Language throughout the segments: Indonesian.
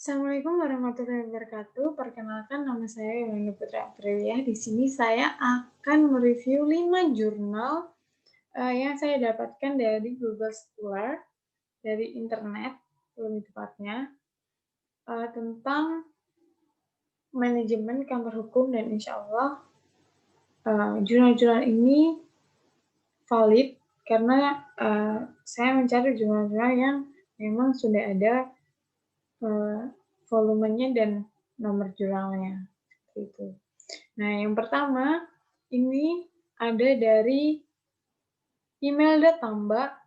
Assalamualaikum warahmatullahi wabarakatuh. Perkenalkan nama saya Yolanda Putri Aprilia. Di sini saya akan mereview 5 jurnal yang saya dapatkan dari Google Scholar, dari internet lebih tepatnya, tentang manajemen kantor hukum dan insya Allah jurnal-jurnal ini valid karena saya mencari jurnal-jurnal yang memang sudah ada volumenya dan nomor jurnalnya. Seperti itu. Nah, yang pertama ini ada dari Imelda Tamba,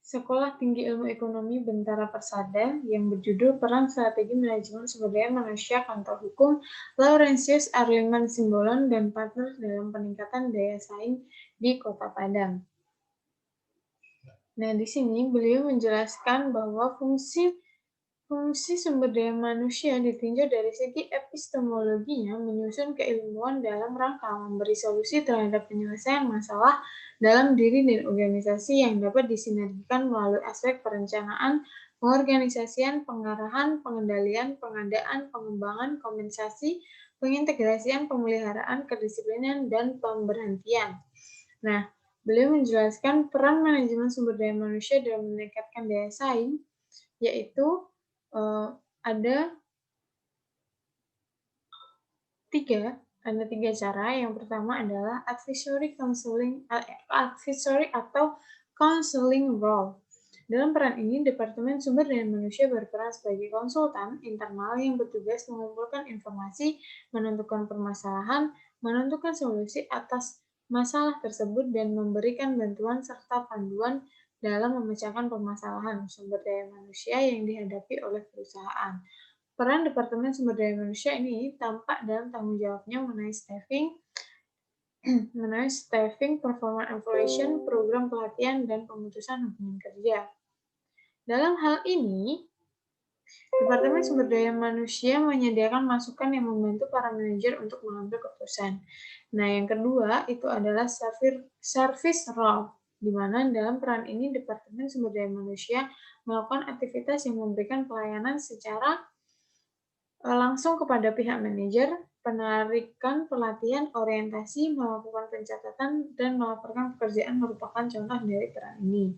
Sekolah Tinggi Ilmu Ekonomi Bentara Persada yang berjudul Peran Strategi Manajemen Sumber Daya Manusia Kantor Hukum Laurentius Arliman Simbolon dan partner dalam peningkatan daya saing di Kota Padang. Nah, di sini beliau menjelaskan bahwa fungsi sumber daya manusia ditinjau dari segi epistemologinya, menyusun keilmuan dalam rangka memberi solusi terhadap penyelesaian masalah dalam diri dan organisasi yang dapat disinergikan melalui aspek perencanaan, pengorganisasian, pengarahan, pengendalian, pengadaan, pengembangan, kompensasi, pengintegrasian, pemeliharaan, kedisiplinan, dan pemberhentian. Nah, beliau menjelaskan peran manajemen sumber daya manusia dalam meningkatkan daya saing, yaitu ada tiga cara. Yang pertama adalah advisory atau counseling role. Dalam peran ini, Departemen Sumber Daya Manusia berperan sebagai konsultan internal yang bertugas mengumpulkan informasi, menentukan permasalahan, menentukan solusi atas masalah tersebut, dan memberikan bantuan serta panduan dalam memecahkan permasalahan sumber daya manusia yang dihadapi oleh perusahaan. Peran Departemen Sumber Daya Manusia ini tampak dalam tanggung jawabnya mengenai staffing, performance evaluation, program pelatihan, dan pemutusan hubungan kerja. Dalam hal ini, Departemen Sumber Daya Manusia menyediakan masukan yang membantu para manajer untuk mengambil keputusan. Nah, yang kedua itu adalah service role, di mana dalam peran ini Departemen Sumber Daya Manusia melakukan aktivitas yang memberikan pelayanan secara langsung kepada pihak manajer, penarikan pelatihan, orientasi, melakukan pencatatan, dan melaporkan pekerjaan merupakan contoh dari peran ini.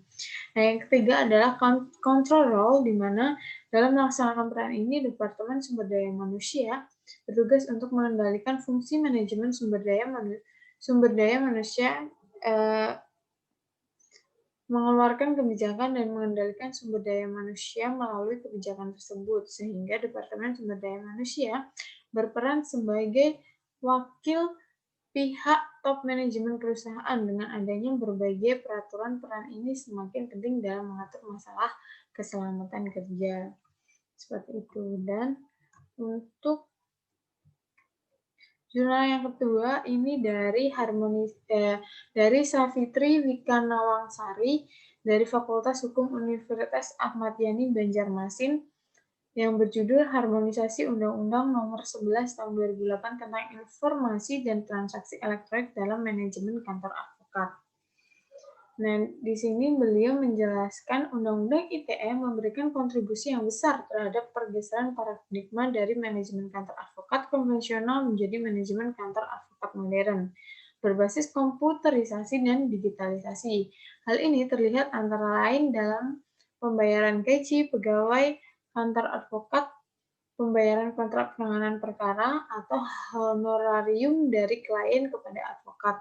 Nah, yang ketiga adalah control role, di mana dalam melaksanakan peran ini, Departemen Sumber Daya Manusia bertugas untuk mengendalikan fungsi manajemen sumber daya manusia, mengeluarkan kebijakan dan mengendalikan sumber daya manusia melalui kebijakan tersebut, sehingga Departemen Sumber Daya Manusia berperan sebagai wakil pihak top manajemen perusahaan. Dengan adanya berbagai peraturan, peran ini semakin penting dalam mengatur masalah keselamatan kerja. Seperti itu. Dan untuk jurnal yang kedua ini dari Savitri Wikanawangsari dari Fakultas Hukum Universitas Ahmad Yani Banjarmasin yang berjudul Harmonisasi Undang-Undang Nomor 11 Tahun 2008 tentang Informasi dan Transaksi Elektronik dalam Manajemen Kantor Advokat. Nah, di sini beliau menjelaskan Undang-Undang ITE memberikan kontribusi yang besar terhadap pergeseran paradigma dari manajemen kantor advokat konvensional menjadi manajemen kantor advokat modern, berbasis komputerisasi dan digitalisasi. Hal ini terlihat antara lain dalam pembayaran gaji pegawai kantor advokat, pembayaran kontrak penanganan perkara, atau honorarium dari klien kepada advokat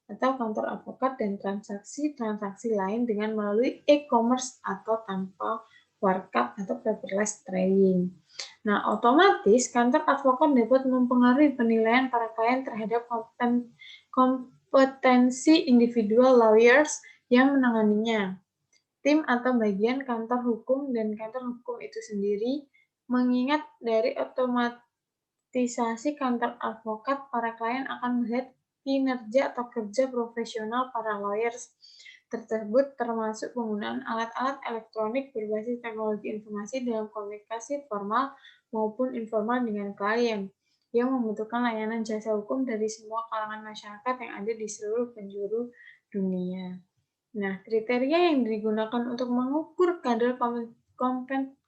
atau kantor advokat, dan transaksi-transaksi lain dengan melalui e-commerce atau tanpa markup atau paperless trading. Nah, otomatis kantor advokat dapat mempengaruhi penilaian para klien terhadap kompetensi individual lawyers yang menanganinya. Tim atau bagian kantor hukum dan kantor hukum itu sendiri, mengingat dari otomatisasi kantor advokat, para klien akan melihat kinerja atau kerja profesional para lawyers tersebut, termasuk penggunaan alat-alat elektronik berbasis teknologi informasi dalam komunikasi formal maupun informal dengan klien yang membutuhkan layanan jasa hukum dari semua kalangan masyarakat yang ada di seluruh penjuru dunia. Nah, kriteria yang digunakan untuk mengukur kadar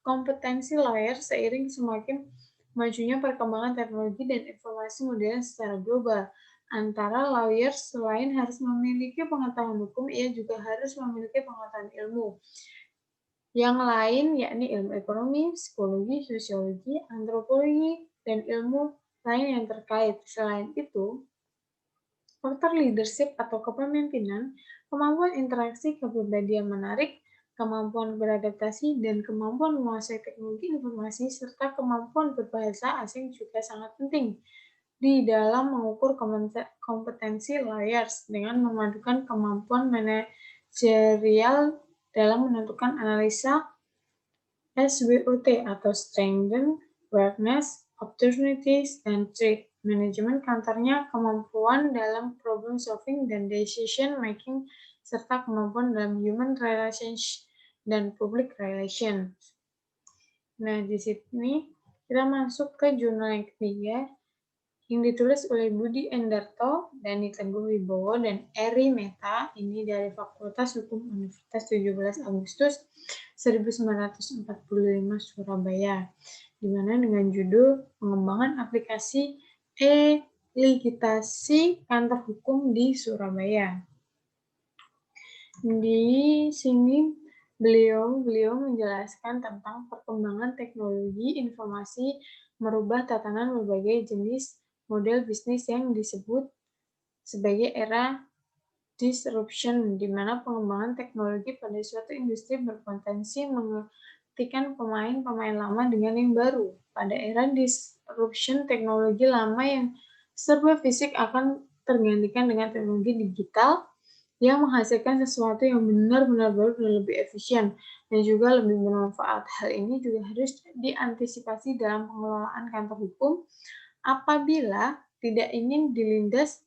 kompetensi lawyer seiring semakin majunya perkembangan teknologi dan informasi modern secara global. Antara lawyer selain harus memiliki pengetahuan hukum, ia juga harus memiliki pengetahuan ilmu yang lain, yakni ilmu ekonomi, psikologi, sosiologi, antropologi, dan ilmu lain yang terkait. Selain itu, faktor leadership atau kepemimpinan, kemampuan interaksi, kepribadian menarik, kemampuan beradaptasi, dan kemampuan menguasai teknologi informasi, serta kemampuan berbahasa asing juga sangat penting di dalam mengukur kompetensi lawyers dengan memadukan kemampuan manajerial dalam menentukan analisa SWOT atau Strengthen, Awareness, Opportunities, dan Threat Management kantornya kemampuan dalam problem solving dan decision making serta kemampuan dalam human relations dan public relations. Nah, di sini kita masuk ke jurnal yang ketiga yang ditulis oleh Budi Endarto, Dani Teguh Wibowo, dan Eri Meta, ini dari Fakultas Hukum Universitas 17 Agustus 1945 Surabaya, di mana dengan judul Pengembangan Aplikasi E-Ligitasi Kantor Hukum di Surabaya. Di sini beliau menjelaskan tentang perkembangan teknologi informasi merubah tatanan berbagai jenis model bisnis yang disebut sebagai era disruption, di mana pengembangan teknologi pada suatu industri berpotensi menggantikan pemain-pemain lama dengan yang baru. Pada era disruption, teknologi lama yang serba fisik akan tergantikan dengan teknologi digital yang menghasilkan sesuatu yang benar-benar baru dan lebih efisien dan juga lebih bermanfaat. Hal ini juga harus diantisipasi dalam pengelolaan kantor hukum apabila tidak ingin dilindas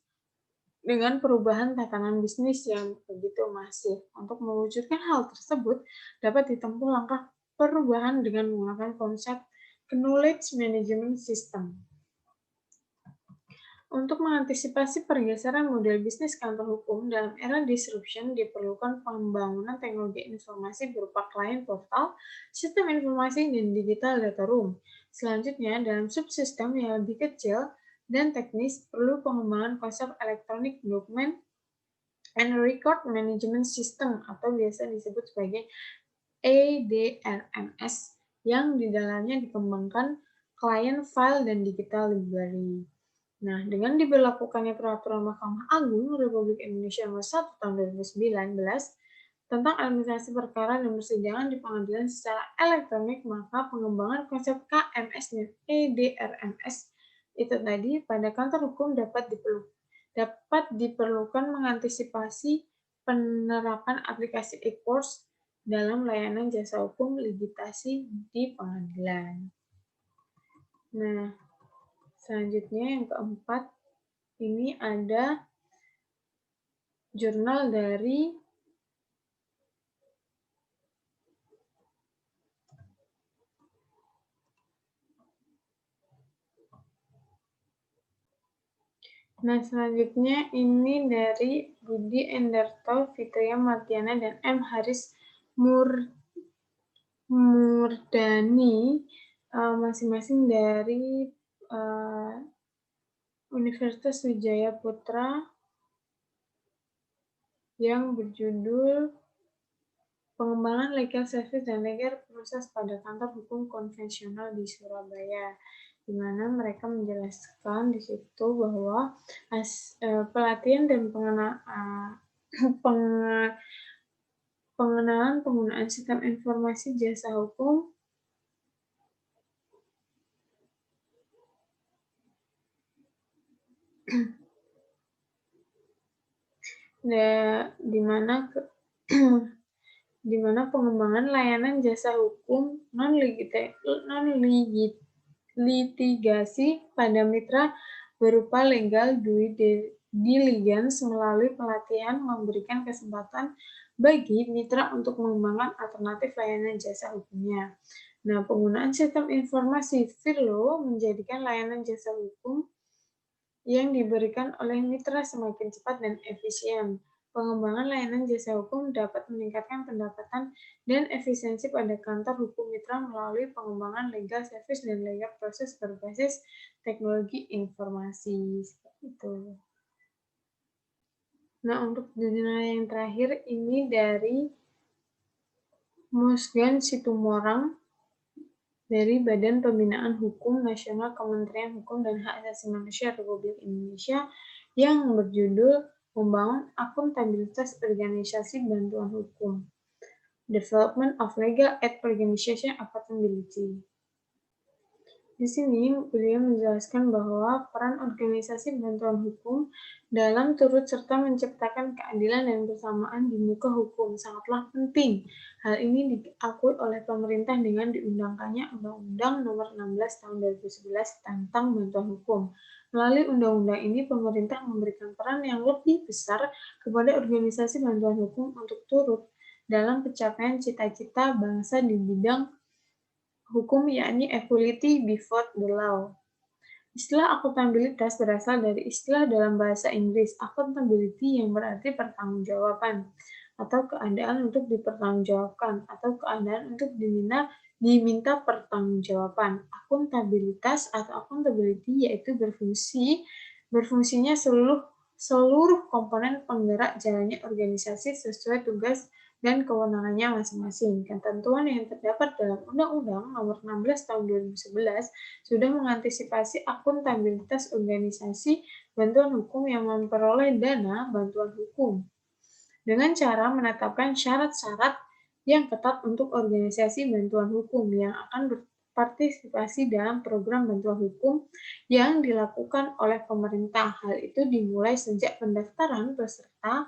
dengan perubahan tatanan bisnis yang begitu masif. Untuk mewujudkan hal tersebut, dapat ditempuh langkah perubahan dengan menggunakan konsep knowledge management system. Untuk mengantisipasi pergeseran model bisnis kantor hukum dalam era disruption, diperlukan pembangunan teknologi informasi berupa klien portal, sistem informasi, dan digital data room. Selanjutnya, dalam subsistem yang lebih kecil dan teknis, perlu pengembangan konsep electronic document and record management system atau biasa disebut sebagai EDRMS, yang di dalamnya dikembangkan client file dan digital library. Nah, dengan diberlakukannya Peraturan Mahkamah Agung Republik Indonesia Nomor 1 Tahun 2019 tentang administrasi perkara dan persidangan di pengadilan secara elektronik, maka pengembangan konsep KMS dan EDRMS itu tadi pada kantor hukum dapat diperlukan mengantisipasi penerapan aplikasi e-course dalam layanan jasa hukum ligitasi di pengadilan. Nah, selanjutnya yang keempat, ini ada jurnal dari selanjutnya ini dari Budi Endarto, Fitria Martiana, dan M. Haris Murdani, masing-masing dari Universitas Wijaya Putra, yang berjudul Pengembangan Legal Service dan Legal Proses pada Kantor Hukum Konvensional di Surabaya, di mana mereka menjelaskan di situ bahwa pelatihan dan pengenalan penggunaan sistem informasi jasa hukum di mana pengembangan layanan jasa hukum non-litigasi pada mitra berupa legal due diligence melalui pelatihan memberikan kesempatan bagi mitra untuk mengembangkan alternatif layanan jasa hukumnya. Nah, penggunaan sistem informasi Firlo menjadikan layanan jasa hukum yang diberikan oleh mitra semakin cepat dan efisien. Pengembangan layanan jasa hukum dapat meningkatkan pendapatan dan efisiensi pada kantor hukum mitra melalui pengembangan legal service dan legal proses berbasis teknologi informasi. Seperti itu. Nah, untuk jurnal yang terakhir ini dari Musgan Situmorang dari Badan Pembinaan Hukum Nasional Kementerian Hukum dan Hak Asasi Manusia Republik Indonesia yang berjudul Membangun Akuntabilitas Organisasi Bantuan Hukum. Development of Legal Aid Organization Accountability. Di sini, beliau menjelaskan bahwa peran organisasi bantuan hukum dalam turut serta menciptakan keadilan dan kesamaan di muka hukum sangatlah penting. Hal ini diakui oleh pemerintah dengan diundangkannya Undang-Undang Nomor 16 Tahun 2011 tentang bantuan hukum. Melalui undang-undang ini, pemerintah memberikan peran yang lebih besar kepada organisasi bantuan hukum untuk turut dalam pencapaian cita-cita bangsa di bidang hukum, yakni equality before the law. Istilah akuntabilitas berasal dari istilah dalam bahasa Inggris accountability yang berarti pertanggungjawaban atau keadaan untuk dipertanggungjawabkan atau keadaan untuk diminta pertanggungjawaban. Akuntabilitas atau accountability yaitu berfungsinya seluruh komponen penggerak jalannya organisasi sesuai tugas dan kewenangannya masing-masing. Ketentuan yang terdapat dalam Undang-Undang Nomor 16 Tahun 2011 sudah mengantisipasi akuntabilitas organisasi bantuan hukum yang memperoleh dana bantuan hukum dengan cara menetapkan syarat-syarat yang ketat untuk organisasi bantuan hukum yang akan berpartisipasi dalam program bantuan hukum yang dilakukan oleh pemerintah. Hal itu dimulai sejak pendaftaran peserta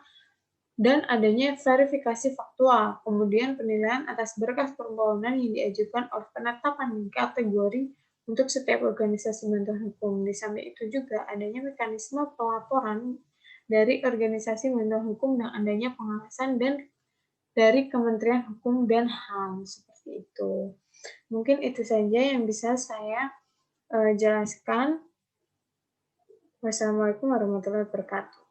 dan adanya verifikasi faktual, kemudian penilaian atas berkas permohonan yang diajukan oleh penetapan kategori untuk setiap organisasi bantuan hukum. Di samping itu juga adanya mekanisme pelaporan dari organisasi bantuan hukum dan adanya pengawasan dan dari Kementerian Hukum dan HAM, seperti itu. Mungkin itu saja yang bisa saya jelaskan. Wassalamualaikum warahmatullahi wabarakatuh.